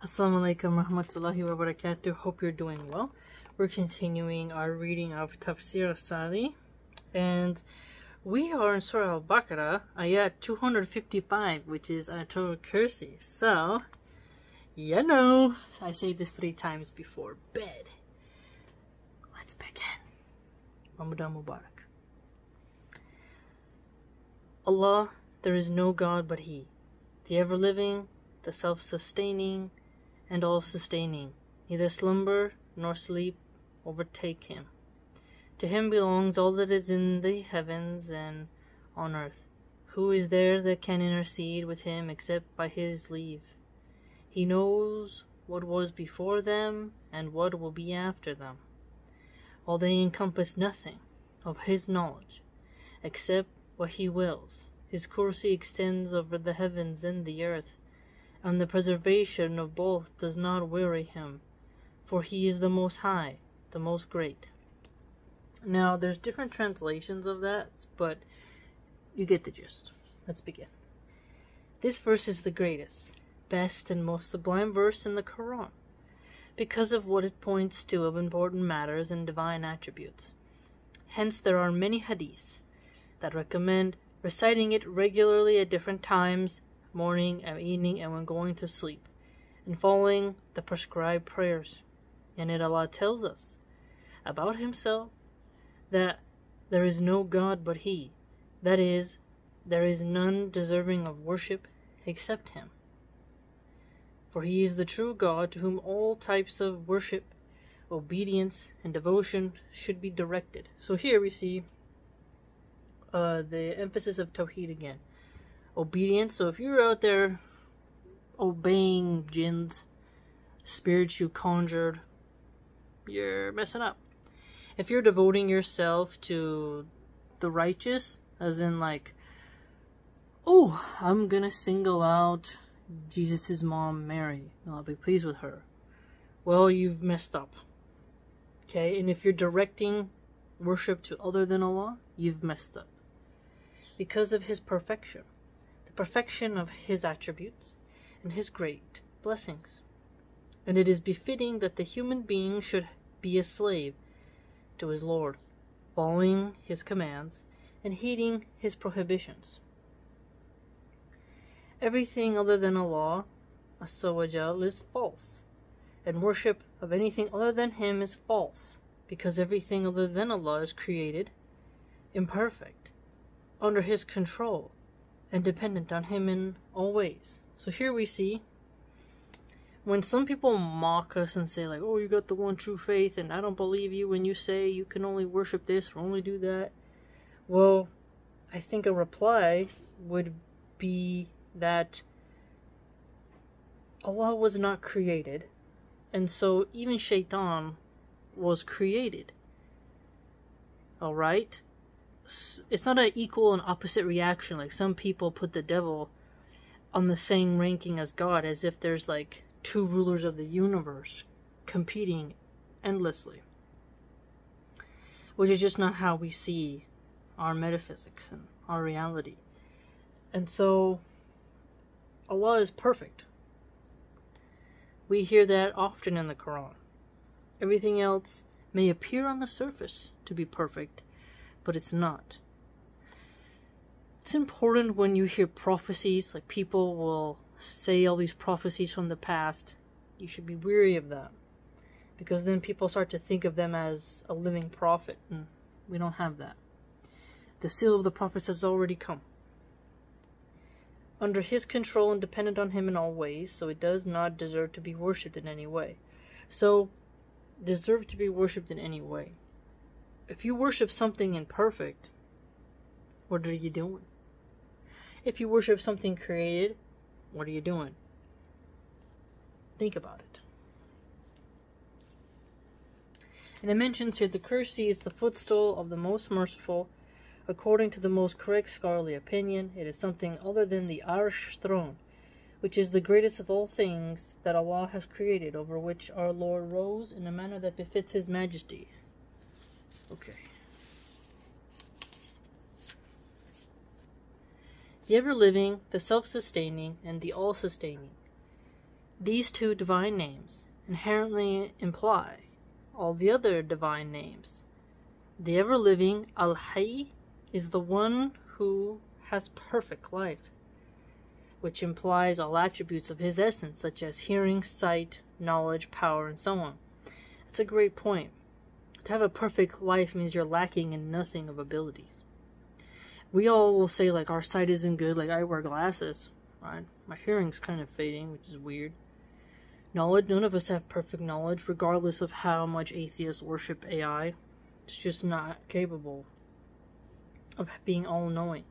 Assalamu alaikum rahmatullahi wa barakatuh. Hope you're doing well. We're continuing our reading of Tafseer As Sa'di, and we are in Surah Al-Baqarah, ayat 255, which is Ayatul Kursi. So, you know, I say this 3 times before bed. Let's begin. Ramadan Mubarak. Allah, there is no God but He, the ever-living, the self-sustaining, and all-sustaining. Neither slumber nor sleep overtake Him. To Him belongs all that is in the heavens and on earth. Who is there that can intercede with Him except by His leave? He knows what was before them and what will be after them. While they encompass nothing of His knowledge except what He wills. His kursi extends over the heavens and the earth, and the preservation of both does not weary Him, for He is the Most High, the Most Great. Now, there's different translations of that, but you get the gist. Let's begin. This verse is the greatest, best, and most sublime verse in the Qur'an, because of what it points to of important matters and divine attributes. Hence, there are many hadiths that recommend reciting it regularly at different times, morning and evening, and when going to sleep, and following the prescribed prayers. And it Allah tells us about Himself that there is no God but He, that is, there is none deserving of worship except Him. For He is the true God to whom all types of worship, obedience, and devotion should be directed. So here we see the emphasis of Tawheed again. Obedience. So if you're out there obeying jinns, spirits you conjured, you're messing up. If you're devoting yourself to the righteous, as in like, oh, I'm gonna single out Jesus' mom, Mary, and I'll be pleased with her, well, you've messed up. Okay? And if you're directing worship to other than Allah, you've messed up. Because of His perfection, the perfection of His attributes, and His great blessings. And it is befitting that the human being should be a slave to his Lord, following His commands and heeding His prohibitions. Everything other than Allah Azza wa Jal is false, and worship of anything other than Him is false, because everything other than Allah is created, imperfect, under His control, and dependent on Him in all ways. So here we see, when some people mock us and say like, oh, you got the one true faith, and I don't believe you when you say you can only worship this or only do that. Well, I think a reply would be that Allah was not created, and so even Shaitan was created. Alright? It's not an equal and opposite reaction. Like some people put the devil on the same ranking as God, as if there's like 2 rulers of the universe competing endlessly, which is just not how we see our metaphysics and our reality. And so Allah is perfect. We hear that often in the Quran. Everything else may appear on the surface to be perfect, but it's not. It's important when you hear prophecies, like people will say all these prophecies from the past. You should be wary of that, because then people start to think of them as a living prophet, and we don't have that. The seal of the prophets has already come. Under His control and dependent on Him in all ways, so it does not deserve to be worshipped in any way. So, deserve to be worshipped in any way. If you worship something imperfect, what are you doing? If you worship something created, what are you doing? Think about it. And it mentions here the Kursi is the footstool of the Most Merciful. According to the most correct scholarly opinion, it is something other than the Arsh throne, which is the greatest of all things that Allah has created, over which our Lord rose in a manner that befits His majesty. Okay. The ever-living, the self-sustaining, and the all-sustaining. These two divine names inherently imply all the other divine names. The ever-living Al-Hayy is the one who has perfect life, which implies all attributes of his essence, such as hearing, sight, knowledge, power, and so on. It's a great point. To have a perfect life means you're lacking in nothing of abilities. We all will say, like, our sight isn't good, like, I wear glasses, right? My hearing's kind of fading, which is weird. Knowledge, none of us have perfect knowledge, regardless of how much atheists worship AI. It's just not capable of being all-knowing.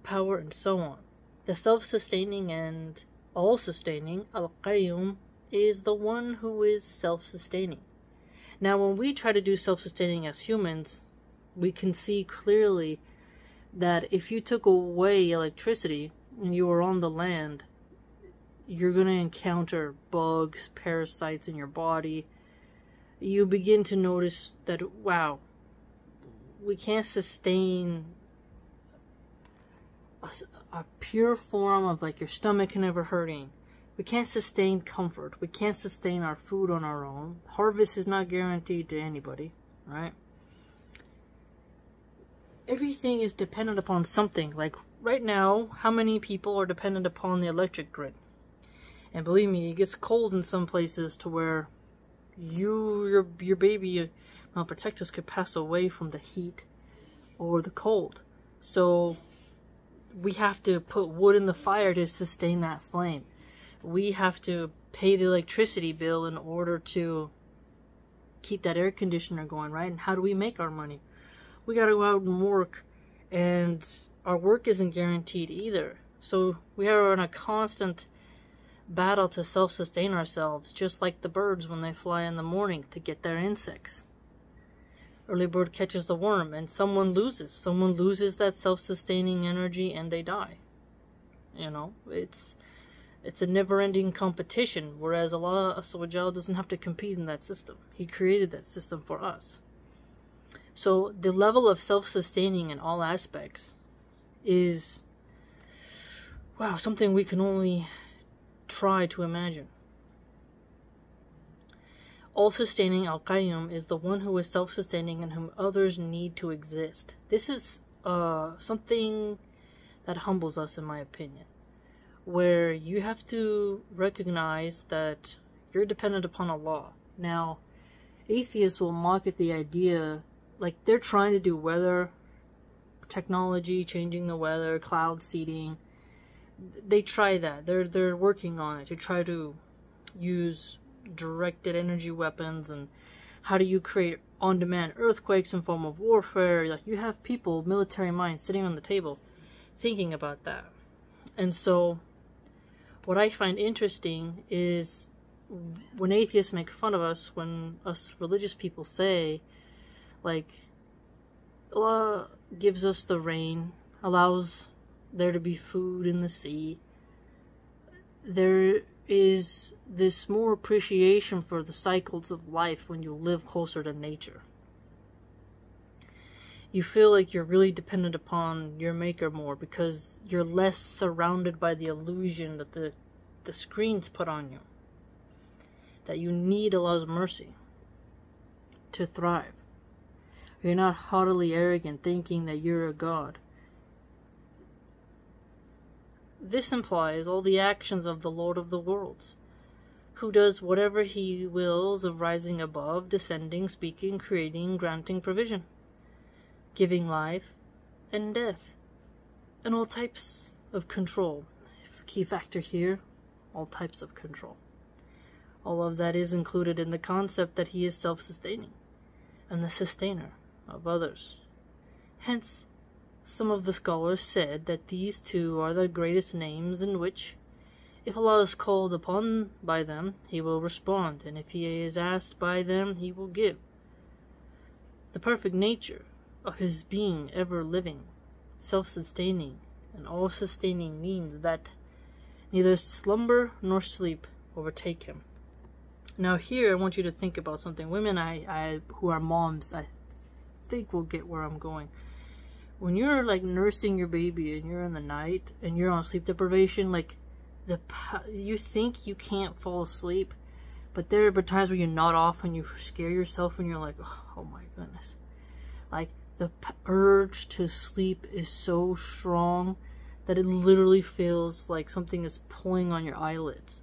Power, and so on. The self-sustaining and all-sustaining, Al-Qayyum, is the one who is self-sustaining. Now, when we try to do self-sustaining as humans, we can see clearly that if you took away electricity and you were on the land, you're going to encounter bugs, parasites in your body. You begin to notice that, wow, we can't sustain a pure form of, like, your stomach never hurting. We can't sustain comfort. We can't sustain our food on our own. Harvest is not guaranteed to anybody, right? Everything is dependent upon something. Like, right now, how many people are dependent upon the electric grid? And believe me, it gets cold in some places to where your baby malprotectors could pass away from the heat or the cold. So we have to put wood in the fire to sustain that flame. We have to pay the electricity bill in order to keep that air conditioner going, right? And how do we make our money? We gotta go out and work, and our work isn't guaranteed either. So we are in a constant battle to self-sustain ourselves, just like the birds when they fly in the morning to get their insects. Early bird catches the worm, and someone loses that self-sustaining energy, and they die. You know, it's a never-ending competition, whereas Allah Azza doesn't have to compete in that system. He created that system for us. So the level of self-sustaining in all aspects is, wow, something we can only try to imagine. All-sustaining Al-Qayyum is the one who is self-sustaining and whom others need to exist. This is something that humbles us, in my opinion, where you have to recognize that you're dependent upon Allah. Now, atheists will mock at the idea, like they're trying to do weather technology, changing the weather, cloud seeding. They try that. They're working on it to try to use directed energy weapons, and how do you create on-demand earthquakes in form of warfare. Like, you have people, military minds, sitting on the table thinking about that. And so what I find interesting is when atheists make fun of us, when us religious people say, like, Allah gives us the rain, allows there to be food in the sea, there is this more appreciation for the cycles of life when you live closer to nature. You feel like you're really dependent upon your maker more because you're less surrounded by the illusion that the screens put on you. That you need Allah's mercy to thrive. You're not haughtily arrogant thinking that you're a god. This implies all the actions of the Lord of the worlds, who does whatever he wills of rising above, descending, speaking, creating, granting provision, giving life and death, and all types of control. Key factor here, all types of control. All of that is included in the concept that he is self-sustaining and the sustainer of others. Hence, some of the scholars said that these two are the greatest names in which, if Allah is called upon by them, he will respond, and if he is asked by them, he will give. The perfect nature of his being ever-living, self-sustaining, and all-sustaining means that neither slumber nor sleep overtake him. Now here, I want you to think about something. Women who are moms, I think will get where I'm going. When you're like nursing your baby and you're in the night and you're on sleep deprivation, like You think you can't fall asleep, but there are times where you nod off and you scare yourself and you're like, oh my goodness. Like, the urge to sleep is so strong that it literally feels like something is pulling on your eyelids.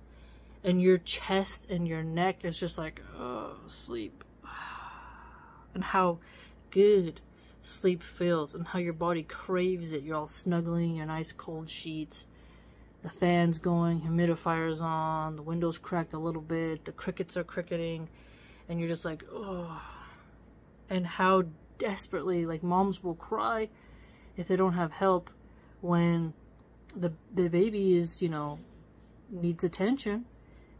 And your chest and your neck is just like, oh, sleep. And how good sleep feels and how your body craves it. You're all snuggling your nice cold sheets. The fan's going, humidifiers on, the window's cracked a little bit, the crickets are cricketing, and you're just like, oh. And how desperately, like, moms will cry if they don't have help when the baby is, you know, needs attention,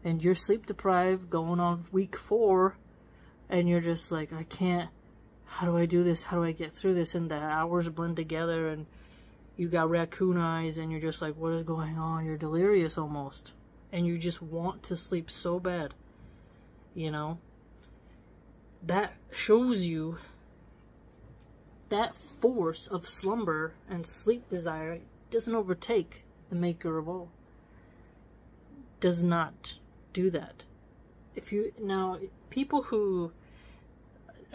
and you're sleep deprived going on week 4, and you're just like, I can't, how do I do this? How do I get through this? And the hours blend together, and you got raccoon eyes, and you're just like, what is going on? You're delirious almost. And you just want to sleep so bad. You know? That shows you that force of slumber and sleep desire doesn't overtake the maker of all. Does not do that. Now, people who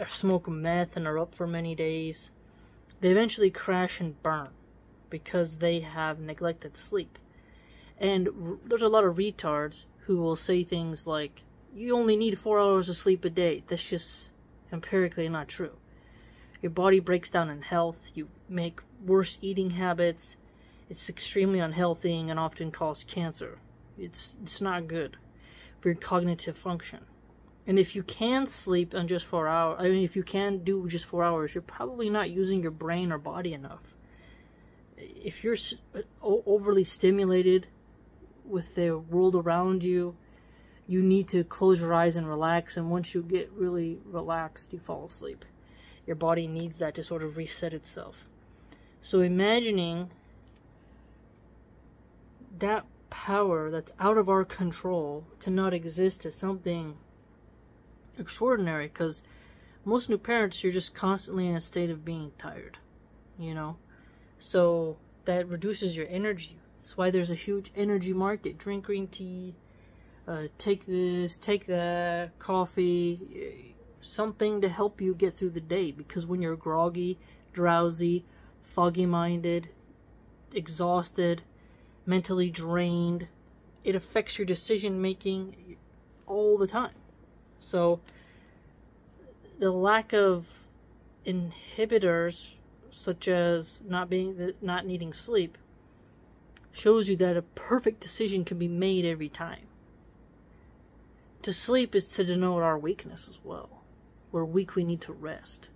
smoke meth and are up for many days, they eventually crash and burn because they have neglected sleep. And there's a lot of retards who will say things like, you only need 4 hours of sleep a day. That's just empirically not true. Your body breaks down in health, you make worse eating habits, it's extremely unhealthy and often causes cancer. It's not good for your cognitive function. And if you can sleep on just 4 hours, if you can do just 4 hours, you're probably not using your brain or body enough. If you're overly stimulated with the world around you, you need to close your eyes and relax, and once you get really relaxed, you fall asleep. Your body needs that to sort of reset itself. So imagining that power that's out of our control to not exist as something extraordinary, because most new parents, you're just constantly in a state of being tired, you know? So that reduces your energy. That's why there's a huge energy market. Drink green tea, take this, take that, coffee, something to help you get through the day. Because when you're groggy, drowsy, foggy-minded, exhausted, mentally drained, it affects your decision-making all the time. So the lack of inhibitors, such as not needing sleep, shows you that a perfect decision can be made every time. To sleep is to denote our weakness as well. We're weak, we need to rest.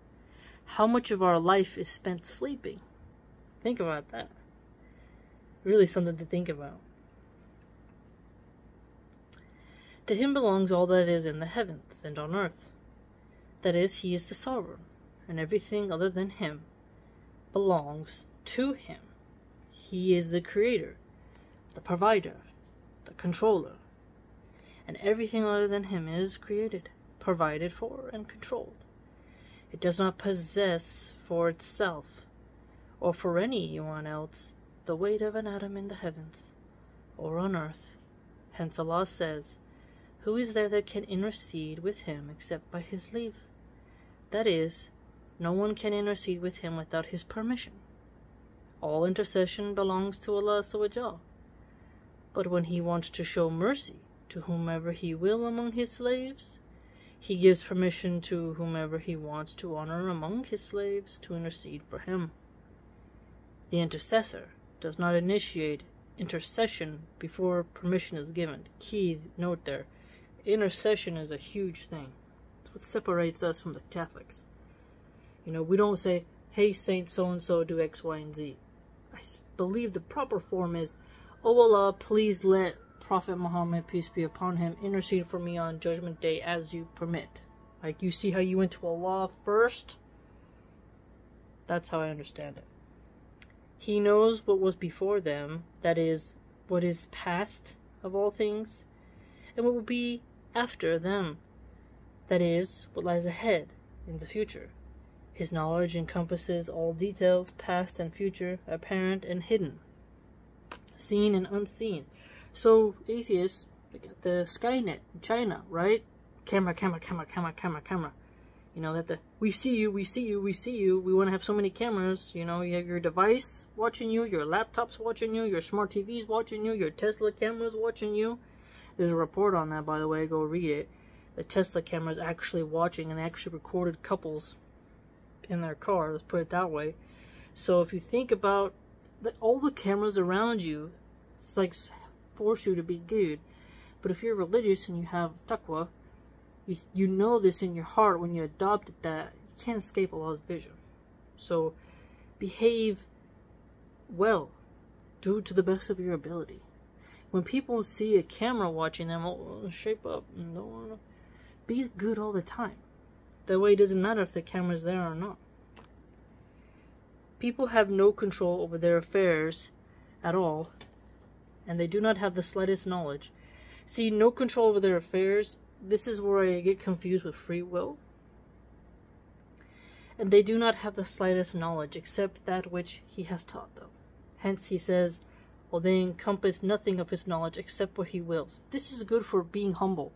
How much of our life is spent sleeping? Think about that. Really something to think about. To him belongs all that is in the heavens and on earth. That is, he is the sovereign, and everything other than him belongs to him. He is the creator, the provider, the controller, and everything other than him is created, provided for, and controlled. It does not possess for itself, or for anyone else, the weight of an atom in the heavens, or on earth. Hence Allah says, who is there that can intercede with him except by his leave? That is, no one can intercede with him without his permission. All intercession belongs to Allah Subhanahu. But when he wants to show mercy to whomever he will among his slaves, he gives permission to whomever he wants to honor among his slaves to intercede for him. The intercessor does not initiate intercession before permission is given. Key note there. Intercession is a huge thing. It's what separates us from the Catholics. You know, we don't say, hey, Saint so-and-so, do X, Y, and Z. I believe the proper form is, oh Allah, please let Prophet Muhammad, peace be upon him, intercede for me on Judgment Day as you permit. Like, you see how you went to Allah first? That's how I understand it. He knows what was before them, that is, what is past of all things, and what will be after them, that is, what lies ahead in the future. His knowledge encompasses all details, past and future, apparent and hidden, seen and unseen. So atheists, they got the Skynet in China, right? Camera, camera, camera, camera, camera, camera. You know, that we see you, we see you, we see you. We want to have so many cameras. You know, you have your device watching you, your laptop's watching you, your smart TV's watching you, your Tesla camera's watching you. There's a report on that, by the way. Go read it. The Tesla camera's actually watching, and they actually recorded couples in their car. Let's put it that way. So if you think about all the cameras around you, it's like force you to be good. But if you're religious and you have taqwa, you know this in your heart when you adopted that you can't escape Allah's vision. So behave well, do it to the best of your ability. When people see a camera watching them, oh, shape up, no, be good all the time. That way it doesn't matter if the camera's there or not. People have no control over their affairs at all, and they do not have the slightest knowledge. See, no control over their affairs, this is where I get confused with free will. And they do not have the slightest knowledge except that which he has taught them. Hence he says, well, they encompass nothing of his knowledge except what he wills. This is good for being humble.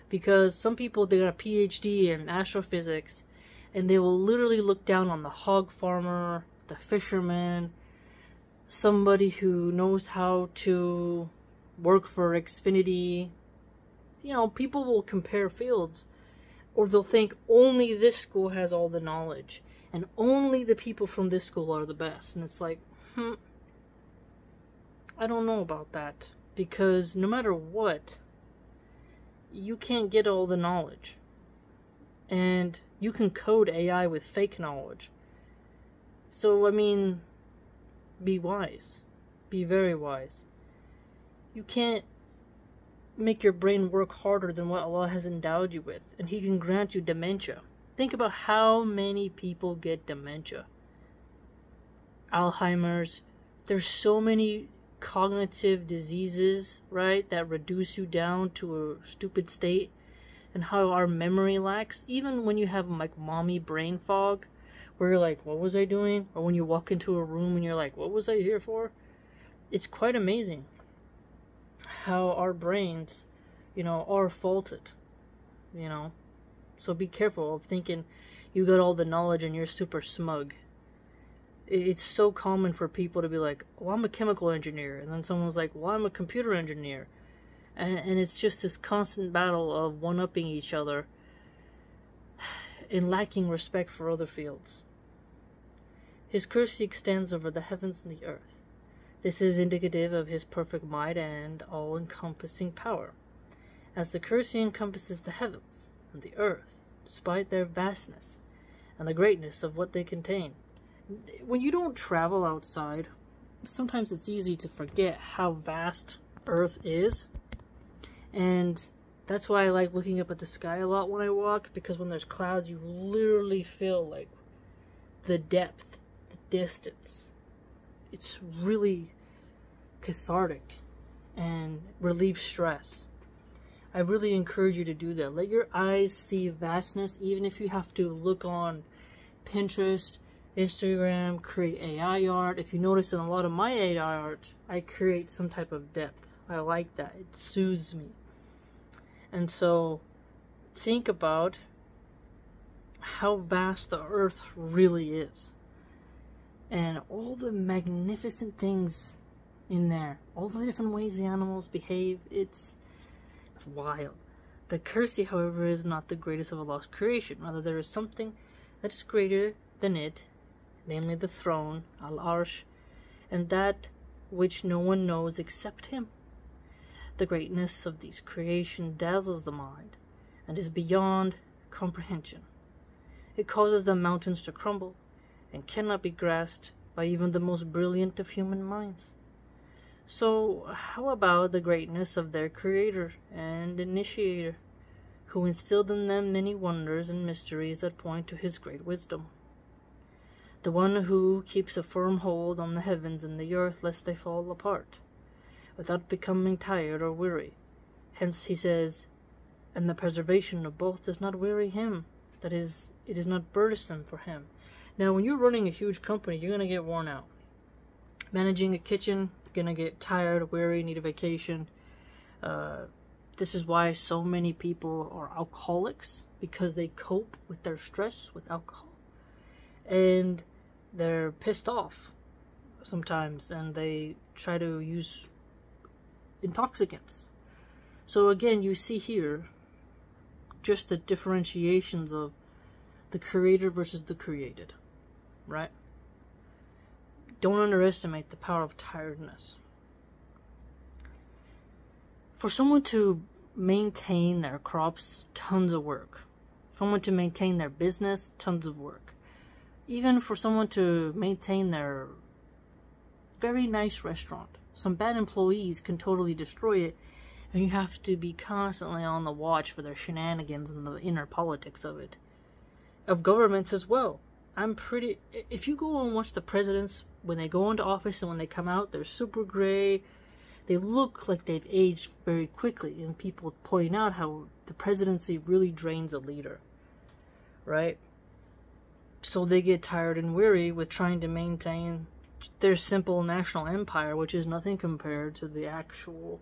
Because some people, they got a PhD in astrophysics, and they will literally look down on the hog farmer, the fisherman, somebody who knows how to work for Xfinity. You know, people will compare fields, or they'll think only this school has all the knowledge, and only the people from this school are the best. And it's like, I don't know about that, because no matter what, you can't get all the knowledge. And you can code AI with fake knowledge. So, I mean, be wise. Be very wise. You can't make your brain work harder than what Allah has endowed you with. And He can grant you dementia. Think about how many people get dementia. Alzheimer's. There's so many cognitive diseases, right, that reduce you down to a stupid state. And how our memory lacks, even when you have like mommy brain fog, where you're like, what was I doing? Or when you walk into a room and you're like, what was I here for? It's quite amazing how our brains, you know, are faulted, you know. So be careful of thinking you got all the knowledge and you're super smug. It's so common for people to be like, well, I'm a chemical engineer. And then someone's like, well, I'm a computer engineer. And it's just this constant battle of one-upping each other and lacking respect for other fields. His curse extends over the heavens and the earth. This is indicative of his perfect might and all-encompassing power, as the curse encompasses the heavens and the earth, despite their vastness and the greatness of what they contain. When you don't travel outside, sometimes it's easy to forget how vast Earth is. And that's why I like looking up at the sky a lot when I walk, because when there's clouds, you literally feel like the depth, the distance. It's really cathartic and relieves stress. I really encourage you to do that. Let your eyes see vastness, even if you have to look on Pinterest, Instagram, create AI art. If you notice in a lot of my AI art, I create some type of depth. I like that. It soothes me. And so, think about how vast the earth really is. And all the magnificent things in there. All the different ways the animals behave. It's wild. The Kursi, however, is not the greatest of Allah's creation. Rather, there is something that is greater than it, namely the throne, Al-Arsh, and that which no one knows except Him. The greatness of these creation dazzles the mind and is beyond comprehension. It causes the mountains to crumble and cannot be grasped by even the most brilliant of human minds. So how about the greatness of their Creator and Initiator, who instilled in them many wonders and mysteries that point to His great wisdom? The one who keeps a firm hold on the heavens and the earth lest they fall apart, without becoming tired or weary. Hence he says, and the preservation of both does not weary him. That is, it is not burdensome for him. Now, when you're running a huge company, you're going to get worn out. Managing a kitchen, gonna get tired, weary, need a vacation. This is why so many people are alcoholics, because they cope with their stress with alcohol. And they're pissed off sometimes, and they try to use intoxicants. So again, you see here just the differentiations of the creator versus the created, right? Don't underestimate the power of tiredness. For someone to maintain their crops, tons of work. Someone to maintain their business, tons of work. Even for someone to maintain their very nice restaurant, some bad employees can totally destroy it, and you have to be constantly on the watch for their shenanigans and the inner politics of it. Of governments as well. If you go and watch the presidents, when they go into office and when they come out, they're super gray. They look like they've aged very quickly, and people point out how the presidency really drains a leader, right? So they get tired and weary with trying to maintain their simple national empire, which is nothing compared to the actual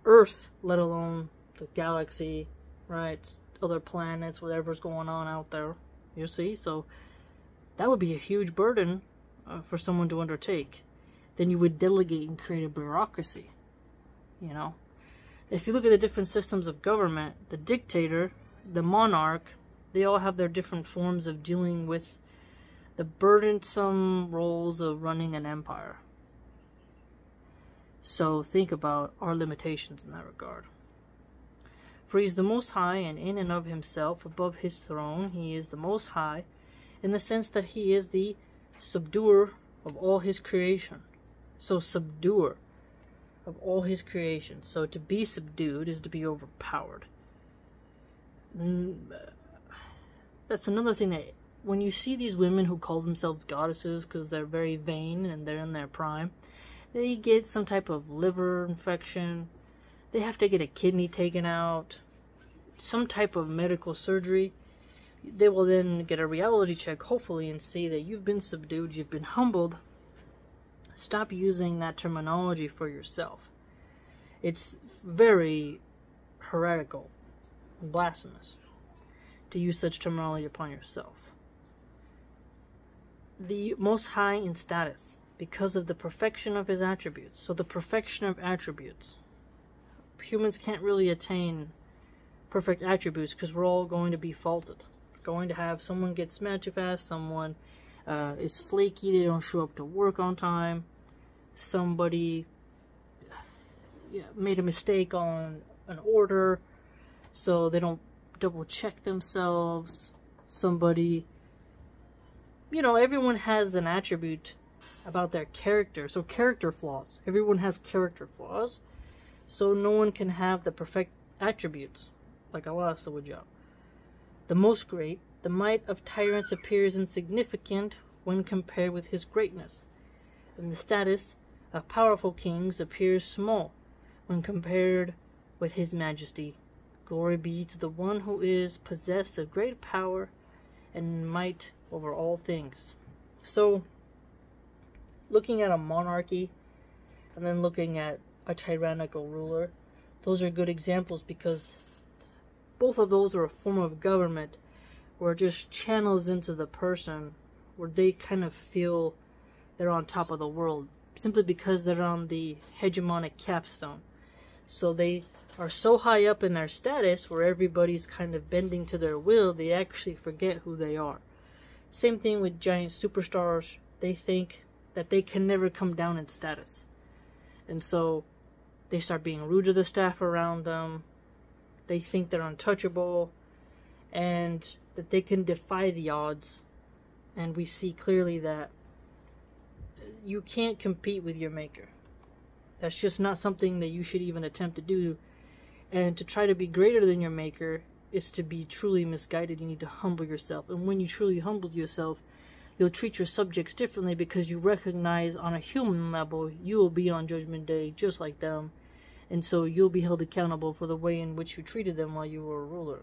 Earth, let alone the galaxy, right? Other planets, whatever's going on out there, you see? So that would be a huge burden for someone to undertake. Then you would delegate and create a bureaucracy, you know? If you look at the different systems of government, the dictator, the monarch, they all have their different forms of dealing with the burdensome roles of running an empire. So think about our limitations in that regard. For he is the Most High, and in and of himself, above his throne, he is the Most High, in the sense that he is the subduer of all his creation. So subduer of all his creation. So to be subdued is to be overpowered. That's another thing that when you see these women who call themselves goddesses because they're very vain and they're in their prime, they get some type of liver infection, they have to get a kidney taken out, some type of medical surgery. They will then get a reality check, hopefully, and see that you've been subdued, you've been humbled. Stop using that terminology for yourself. It's very heretical and blasphemous to use such terminology upon yourself. The Most High in status, because of the perfection of his attributes. So the perfection of attributes. Humans can't really attain perfect attributes because we're all going to be faulted. Going to have someone gets mad too fast, someone is flaky, they don't show up to work on time, somebody made a mistake on an order, so they don't double check themselves, somebody, everyone has an attribute about their character, so character flaws. Everyone has character flaws, so no one can have the perfect attributes, like Allah Subhanahu. The Most Great, the might of tyrants appears insignificant when compared with his greatness, and the status of powerful kings appears small when compared with his majesty. Glory be to the one who is possessed of great power and might over all things. So, looking at a monarchy and then looking at a tyrannical ruler, those are good examples because both of those are a form of government where it just channels into the person where they kind of feel they're on top of the world simply because they're on the hegemonic capstone. So they are so high up in their status where everybody's kind of bending to their will, they actually forget who they are. Same thing with giant superstars. They think that they can never come down in status. And so they start being rude to the staff around them. They think they're untouchable and that they can defy the odds. And we see clearly that you can't compete with your maker. That's just not something that you should even attempt to do. And to try to be greater than your maker is to be truly misguided. You need to humble yourself. And when you truly humble yourself, you'll treat your subjects differently because you recognize on a human level you will be on Judgment Day just like them. And so you'll be held accountable for the way in which you treated them while you were a ruler.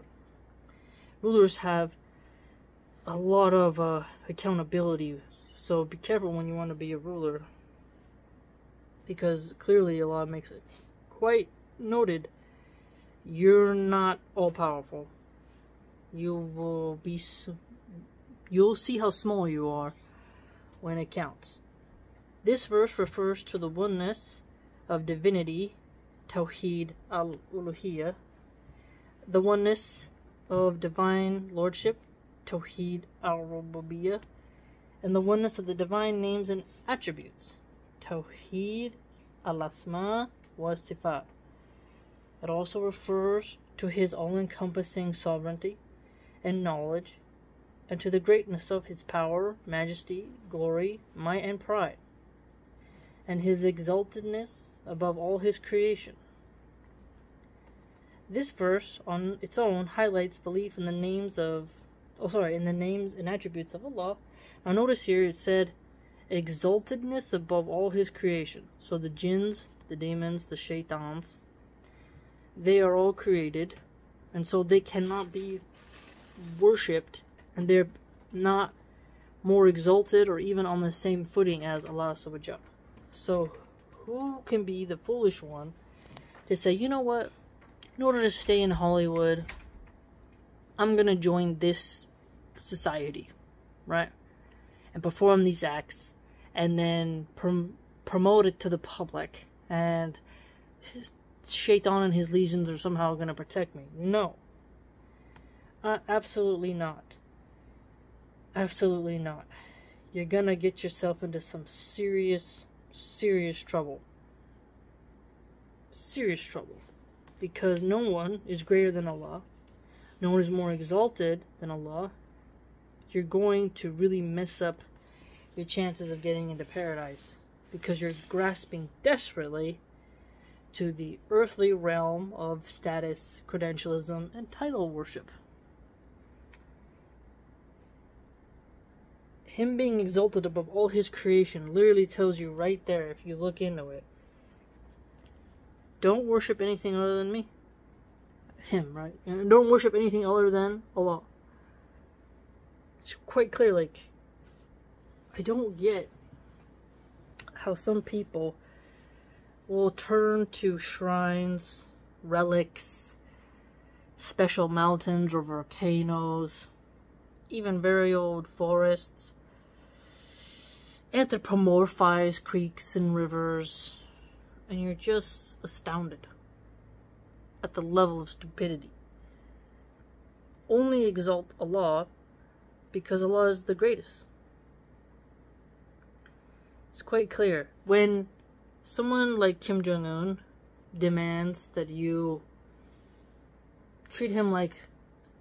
Rulers have a lot of accountability. So be careful when you want to be a ruler. because clearly Allah makes it quite noted, you're not all-powerful. You'll see how small you are when it counts. This verse refers to the oneness of divinity, Tawheed al-Uluhiyya, the oneness of divine lordship, Tawheed al-Rububiyyah, and the oneness of the divine names and attributes, Tawheed al-Asma wa Sifat. It also refers to His all-encompassing sovereignty and knowledge, and to the greatness of His power, majesty, glory, might, and pride, and His exaltedness above all His creation. This verse on its own highlights belief in the names and attributes of Allah. Now notice here it said exaltedness above all His creation. So the jinns, the demons, the shaitans, they are all created, and so they cannot be worshipped, and they're not more exalted or even on the same footing as Allah subhanahu wa ta'ala. So who can be the foolish one to say, you know what, in order to stay in Hollywood, I'm gonna join this society, right, and perform these acts, and then promote it to the public, and Shaitan and his legions are somehow gonna protect me? No. Absolutely not. Absolutely not. You're gonna get yourself into some serious trouble. Serious trouble. Because no one is greater than Allah. No one is more exalted than Allah. You're going to really mess up your chances of getting into paradise, because you're grasping desperately to the earthly realm of status, credentialism, and title worship. Him being exalted above all His creation literally tells you right there, if you look into it, don't worship anything other than me. Him, right? And don't worship anything other than Allah. It's quite clear. Like, I don't get how some people will turn to shrines, relics, special mountains or volcanoes, even very old forests, anthropomorphize creeks and rivers, and you're just astounded at the level of stupidity. Only exalt Allah because Allah is the greatest. It's quite clear. When someone like Kim Jong-un demands that you treat him like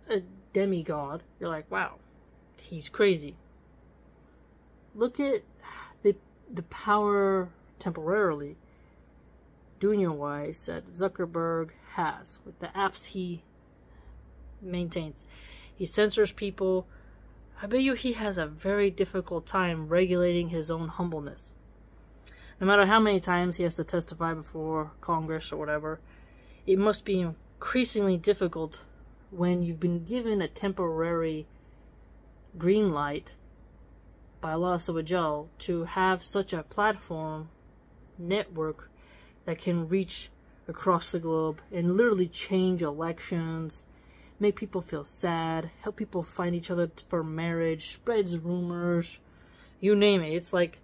a demigod, you're like, wow, he's crazy. Look at the power temporarily, dunya-wise, that Zuckerberg has with the apps he maintains. He censors people. I bet you he has a very difficult time regulating his own humbleness. No matter how many times he has to testify before Congress or whatever, it must be increasingly difficult when you've been given a temporary green light by Allah subhanahu wa ta'ala to have such a platform, network, that can reach across the globe and literally change elections, make people feel sad, help people find each other for marriage, spreads rumors, you name it. It's like,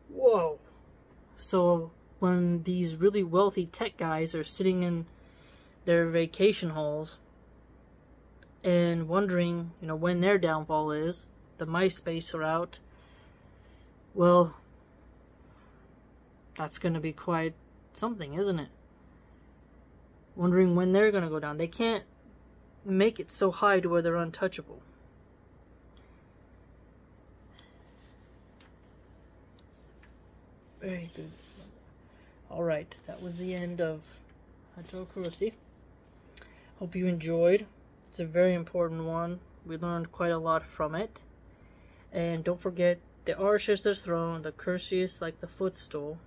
whoa. So when these really wealthy tech guys are sitting in their vacation halls and wondering, when their downfall is, the MySpace are out, well, that's going to be quite something, isn't it? Wondering when they're going to go down. They can't make it so high to where they're untouchable. Very good. Alright, that was the end of Ayatul Kursi. Hope you enjoyed. It's a very important one. We learned quite a lot from it. And don't forget, the Arsh is the throne, the Kursi is like the footstool.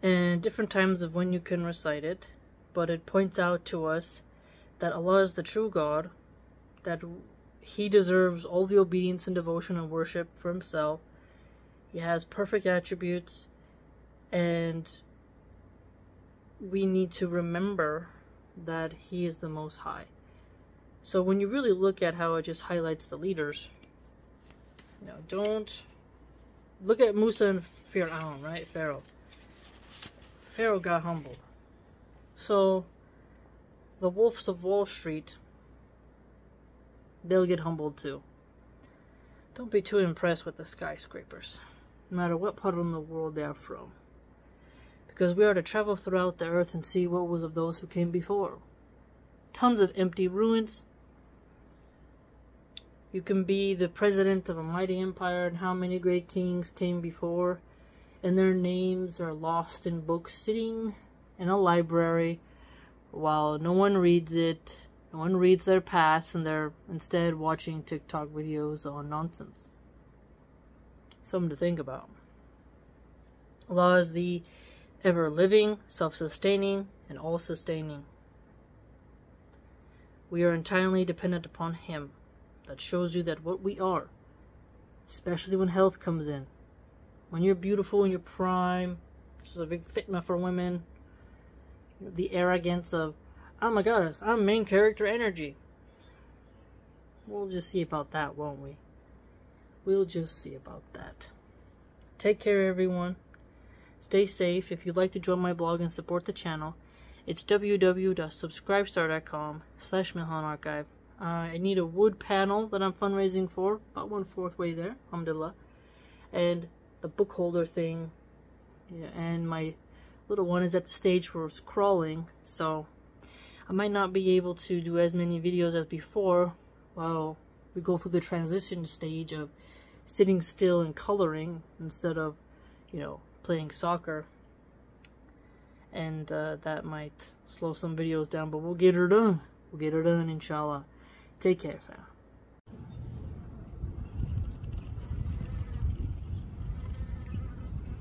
And different times of when you can recite it. But it points out to us that Allah is the true God, that He deserves all the obedience and devotion and worship for Himself. He has perfect attributes. And we need to remember that He is the Most High. So when you really look at how it just highlights the leaders, you know, don't look at Musa and Fir'aun, right? Pharaoh got humbled. So the wolves of Wall Street, they'll get humbled too. Don't be too impressed with the skyscrapers, no matter what part of the world they are from. Because we are to travel throughout the earth and see what was of those who came before. Tons of empty ruins. You can be the president of a mighty empire, and how many great kings came before, and their names are lost in books sitting in a library while no one reads it. No one reads their past, and they're instead watching TikTok videos on nonsense. Something to think about. Allah is the ever-living, self-sustaining, and all-sustaining. We are entirely dependent upon Him. That shows you that what we are, especially when health comes in, when you're beautiful in your prime, which is a big fitna for women, the arrogance of, oh my goddess, I'm main character energy. We'll just see about that, won't we? We'll just see about that. Take care, everyone. Stay safe. If you'd like to join my blog and support the channel, it's www.subscribestar.com/MilahanArchive. I need a wood panel that I'm fundraising for, about 1/4 way there, alhamdulillah. And the book holder thing, yeah, and my little one is at the stage where it's crawling, so I might not be able to do as many videos as before while we go through the transition stage of sitting still and coloring instead of, you know, playing soccer. And that might slow some videos down, but we'll get her done. We'll get her done, inshallah. Take care, fam.